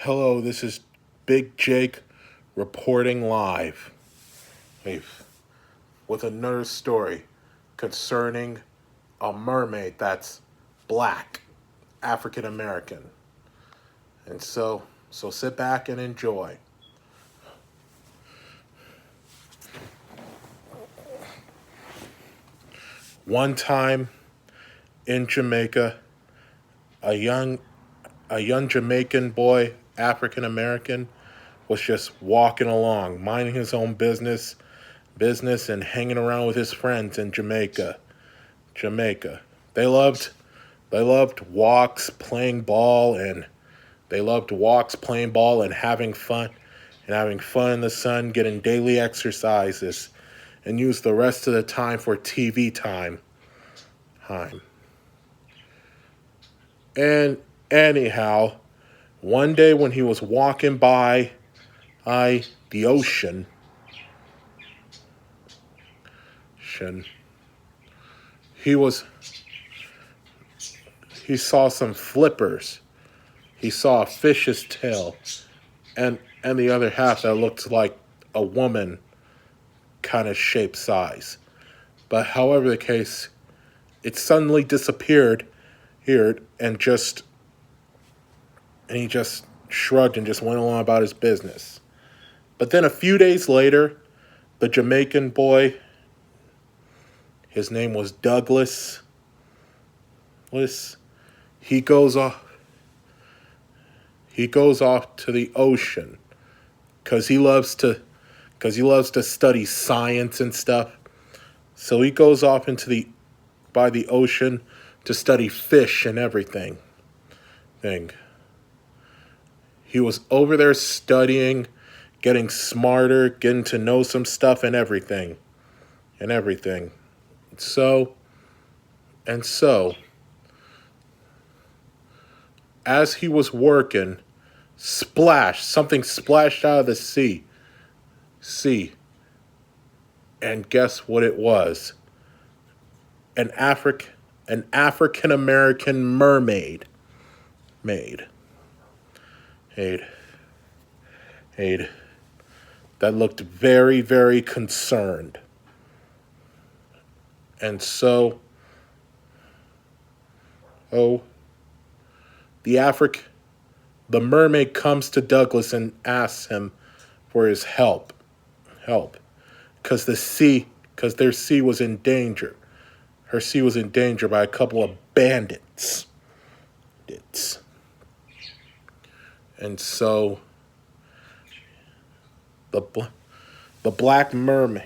Hello, this is Big Jake reporting live with another story concerning a mermaid that's black, African American. And so sit back and enjoy. One time in Jamaica, a young a young Jamaican boy, African American, was just walking along, minding his own business and hanging around with his friends in Jamaica. Jamaica. They loved they loved walks, playing ball, and they loved walks, playing ball, and having fun in the sun, getting daily exercises, and used the rest of the time for TV time. Time. And anyhow, one day when he was walking by the ocean, he was he saw some flippers. He saw a fish's tail and the other half that looked like a woman kind of shape size. But however the case, it suddenly disappeared here and he just shrugged and just went along about his business. But then a few days later, the Jamaican boy, his name was Douglas, he goes off he goes off to the ocean because he loves to study science and stuff. So he goes off into the by the ocean to study fish and everything. Thing. He was over there studying, getting smarter, getting to know some stuff and everything. And everything. So and so as he was working, something splashed out of the sea. And guess what it was? An African American mermaid made aid aid that looked very, very concerned. And so oh the Afric the mermaid comes to Douglas and asks him for his help because their sea was in danger. Her sea was in danger by a couple of bandits. And so the the black mermaid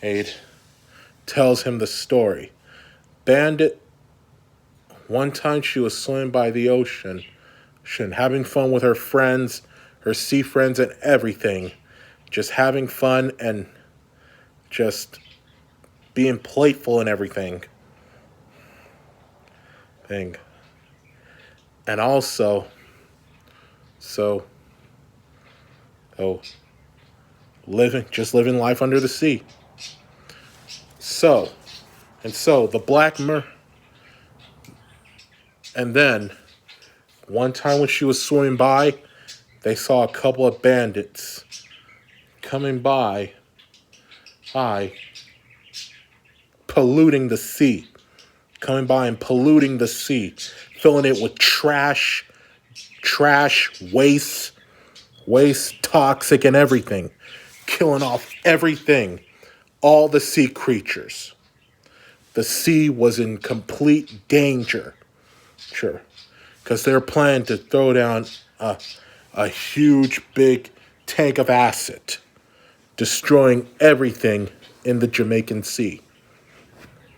aid tells him the story. Bandit One time she was swimming by the ocean, having fun with her friends, her sea friends and everything, just having fun and just being playful and everything. Thing. And also, so, oh, living life under the sea. So, the and then one time when she was swimming by, they saw a couple of bandits coming by, polluting the sea, coming by and polluting the sea, filling it with trash, waste, toxic and everything, killing off everything, all the sea creatures. The sea was in complete danger, sure, because they're planning to throw down a huge, big tank of acid, destroying everything in the Jamaican Sea.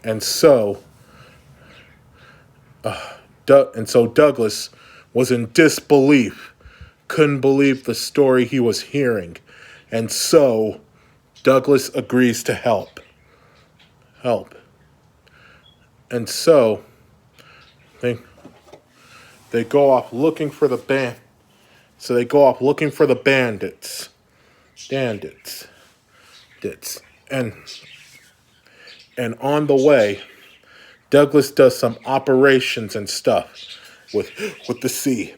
And so, Douglas was in disbelief, couldn't believe the story he was hearing. And so Douglas agrees to help. And so they go off looking for the band. So they go off looking for the bandits. Bandits. And on the way, Douglas does some operations and stuff. with with the sea.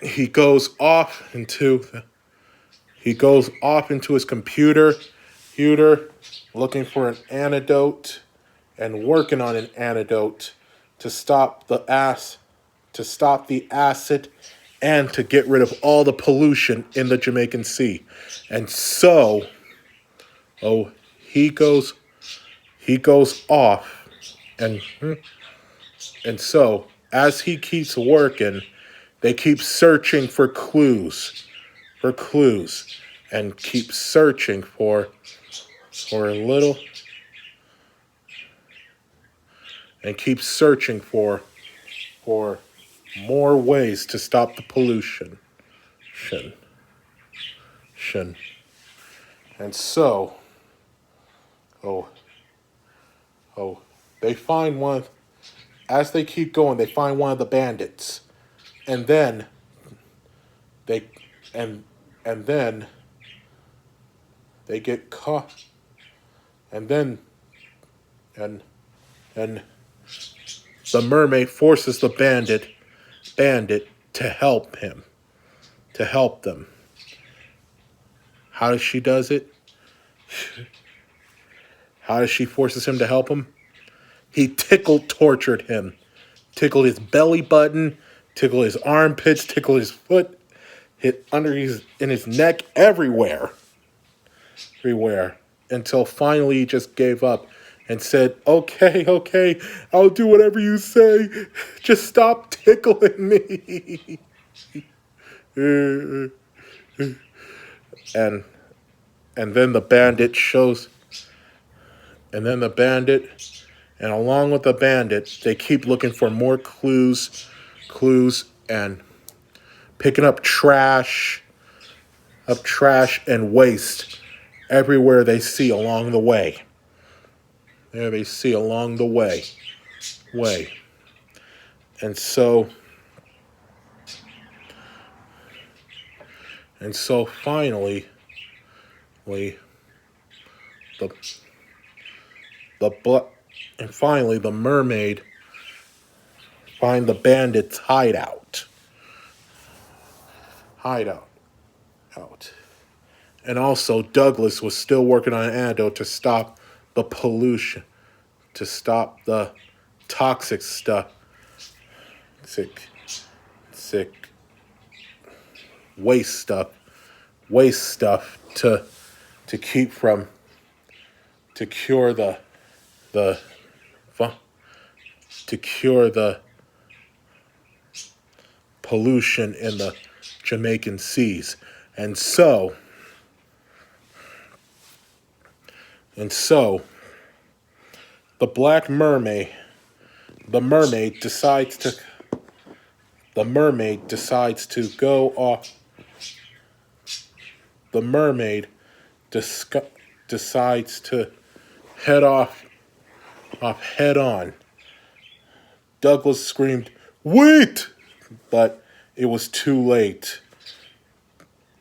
He goes off into his computer, looking for an antidote and working on an antidote to stop the acid and to get rid of all the pollution in the Jamaican Sea. And so, oh, he goes off and so as he keeps working, they keep searching for clues and keep searching for a little and keep searching for more ways to stop the pollution. Shin. Shin. And so, oh, they find one. As they keep going, they find one of the bandits, and then they and then they get caught, and then and the mermaid forces the bandit to help them. How does she does it? How does she forces him to help him? He tortured him, tickled his belly button, tickled his armpits, tickled his foot, hit in his neck, everywhere, until finally he just gave up and said, "Okay, I'll do whatever you say. Just stop tickling me." and and then the bandit shows, and then the bandit. And along with the bandit, they keep looking for more clues, and picking up trash and waste everywhere they see along the way. There they see along the way. And so finally, the the mermaid find the bandits' hideout. Out. And also, Douglas was still working on an antidote to stop the pollution, to stop the toxic stuff, sick waste stuff to keep from, to cure the pollution in the Jamaican seas. And so the black mermaid decides to go off. The mermaid decides to head off head on. Douglas screamed, "Wait!" But it was too late.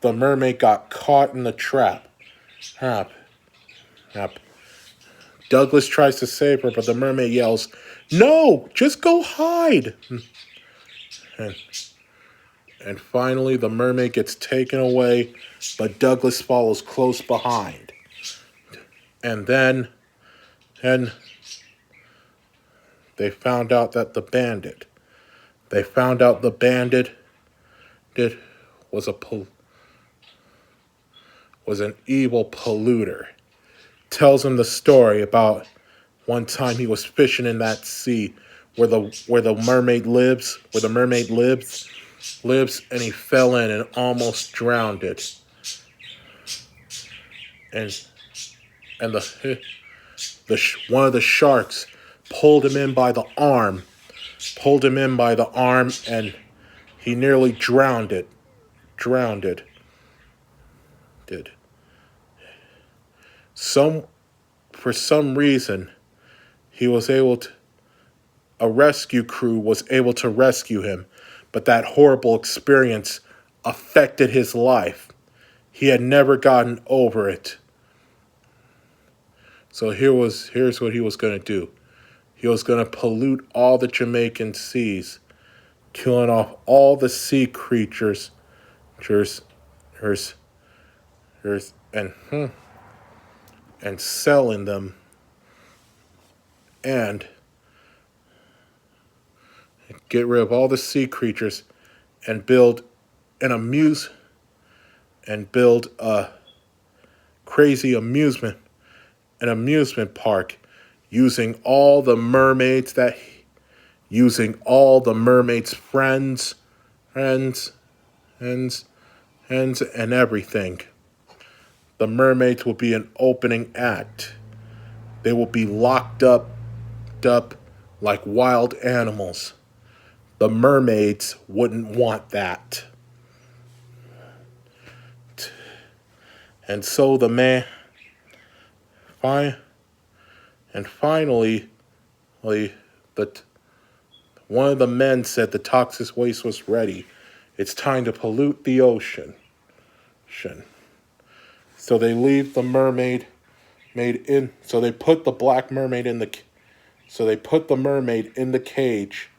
The mermaid got caught in the trap. Hap. Douglas tries to save her, but the mermaid yells, "No, just go hide." And finally, the mermaid gets taken away, but Douglas follows close behind. And then they found out that the bandit was an evil polluter. Tells him the story about one time he was fishing in that sea where the mermaid lives, and he fell in and almost drowned it. And one of the sharks pulled him in by the arm, and he nearly drowned it. Did. For some reason, a rescue crew was able to rescue him, but that horrible experience affected his life. He had never gotten over it. So here's what he was going to do. He was going to pollute all the Jamaican seas killing off all the sea creatures, hers, hers, hers, and selling them, and get rid of all the sea creatures, and build an amuse and build a crazy an amusement park, using all the mermaids that using all the mermaids friends, friends, and everything. The mermaids will be an opening act. They will be locked up like wild animals. The mermaids wouldn't want that. And so the man, and finally, the one of the men said the toxic waste was ready. It's time to pollute the ocean. So they leave the mermaid made in. So they put the black mermaid in the. So they put the mermaid in the cage.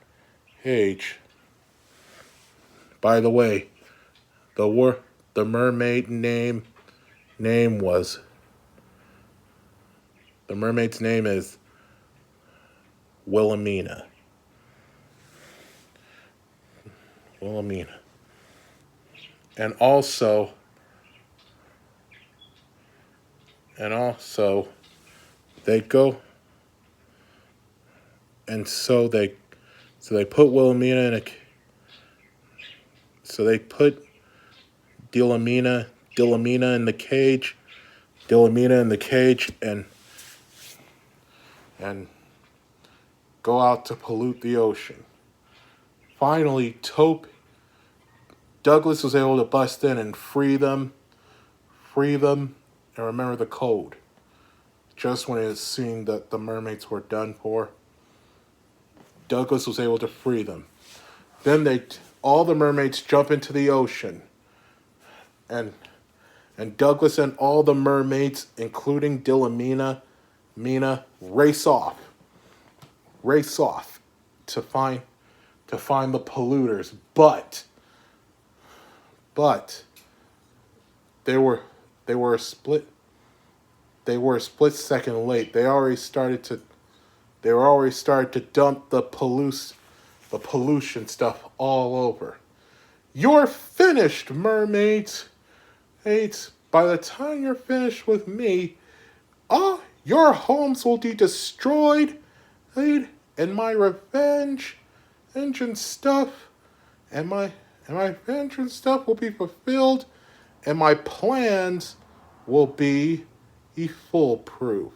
By the way, the mermaid name was. The mermaid's name is Wilhelmina. Wilhelmina. And also, they go, and so they put Wilhelmina in a. So they put Dillamina in the cage, and go out to pollute the ocean. Finally, Douglas was able to bust in and free them, and remember the code. Just when it was seen that the mermaids were done for, Douglas was able to free them. Then all the mermaids jump into the ocean, and Douglas and all the mermaids, including Mina, race off to find the polluters. But they were a split second late. They were already started to dump the pollution stuff all over. You're finished, mermaids. By the time you're finished with me, your homes will be destroyed, and my revenge engine stuff, and my vengeance stuff will be fulfilled, and my plans will be foolproof.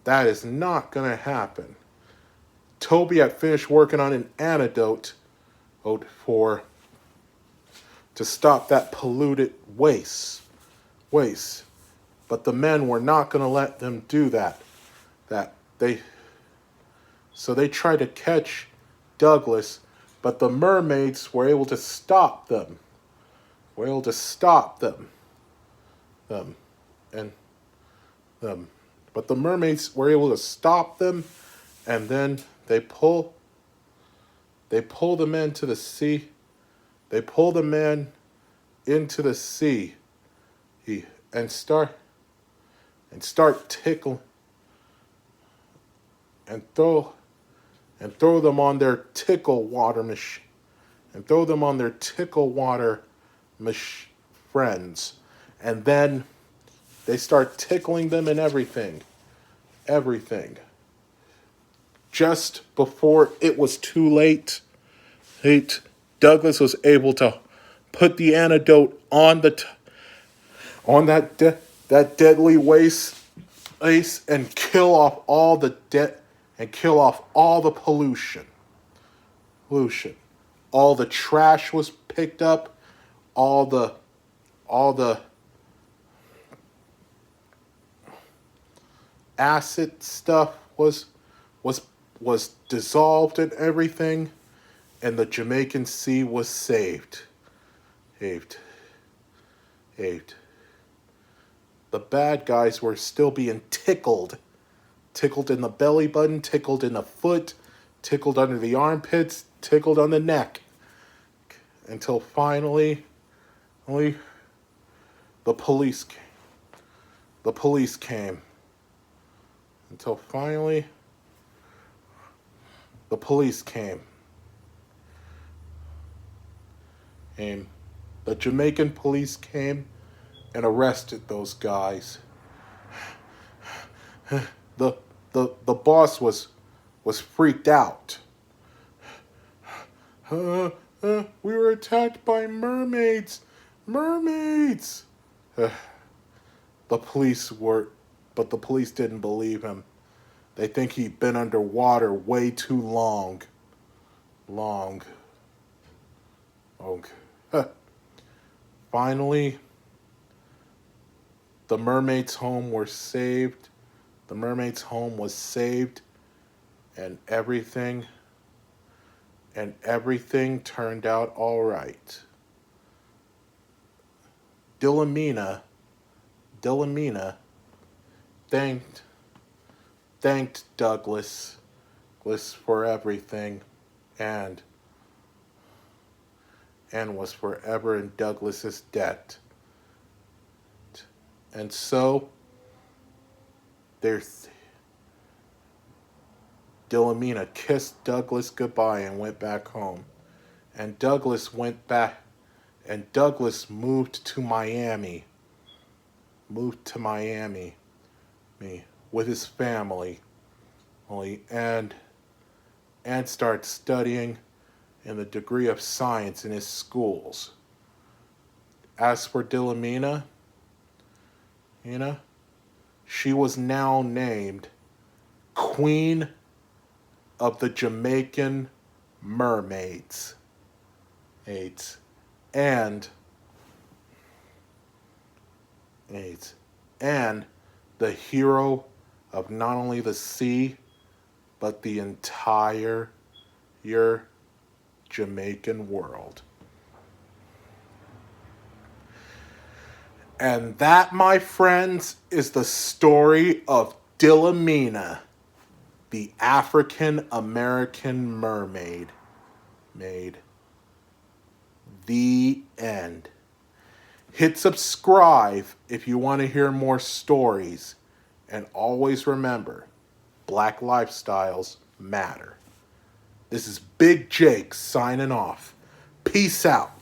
That is not going to happen. Toby had finished working on an antidote to stop that polluted waste. But the men were not going to let them do that. So they tried to catch Douglas, but the mermaids were able to stop them. But the mermaids were able to stop them, and then they pull the men to the sea. They pull the man into the sea, and start tickle and throw them on their tickle water machine, friends, and then they start tickling them and everything. Just before it was too late, Douglas was able to put the antidote on that deadly waste, and kill off all the pollution. All the trash was picked up. All the acid stuff was dissolved and everything, and the Jamaican Sea was saved. The bad guys were still being tickled in the belly button, tickled in the foot, tickled under the armpits, tickled on the neck, until finally, only the police came. The police came. Until finally, the police came. And the Jamaican police came and arrested those guys. The boss was freaked out. We were attacked by mermaids. Mermaids. The police were, but the police didn't believe him. They think he'd been underwater way too long. Long. Finally, the mermaid's home were saved. The mermaid's home was saved, and everything turned out all right. Mina thanked Douglas for everything, and was forever in Douglas's debt. And so Mina kissed Douglas goodbye and went back home. And Douglas moved to Miami. With his family. And started studying in the degree of science in his schools. As for Mina, she was now named Queen of the Jamaican Mermaids. And the hero of not only the sea, but the entire Jamaican world. And that, my friends, is the story of Mina, the African American mermaid. The end. Hit subscribe if you want to hear more stories. And always remember, Black lifestyles matter. This is Big Jake signing off. Peace out.